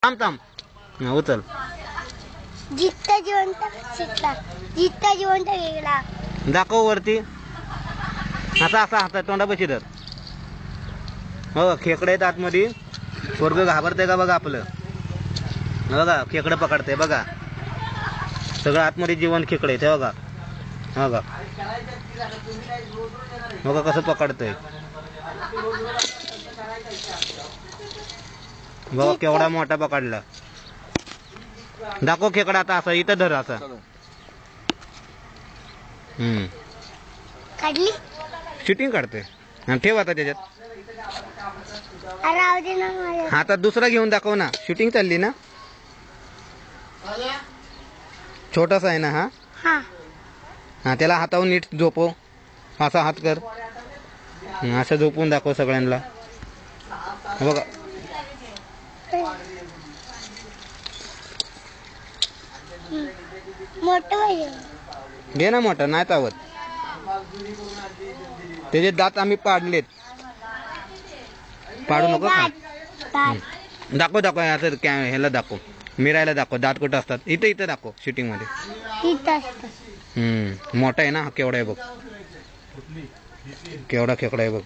थांब थांब. हा, उचल. जित्ता जिवंत शिकला, जित्ता जिवंत गेला. दाखव वरती. असा असा हात तोंडापाशी धर. हो खेकडे आहेत आतमध्ये. स्वर्ग घाबरते का बघा आपलं. बघा खेकडे पकडते बघा. सगळं आतमध्ये जिवंत खेकडे ते बघा. बघा बघा कसं पकडतंय. बघा केवढा मोठा पकडला. दाखव खेकडा आता असा इथं धर असा. काढली शूटिंग काढते. ठेव आता त्याच्यात. राहू दे ना मला. आता दुसरा घेऊन दाखव ना. शूटिंग चालली ना. छोटासा आहे ना हा. हा हा त्याला हातावून नीट झोपव. असा हात कर. असं झोपून दाखव सगळ्यांना. बघा मोठं पाहिजे. घे ना मोठा नाही चावत. त्याचे दात आम्ही पाडलेत. पाडू नको खा. दाखव दाखव असं ह्याला दाखव. मिरायला दाखव दात कुठं असतात. इथं इथं दाखव शूटिंग मध्ये. इथं मोठा आहे ना. केवढा आहे बघ. केवढा खेकडा आहे बघ.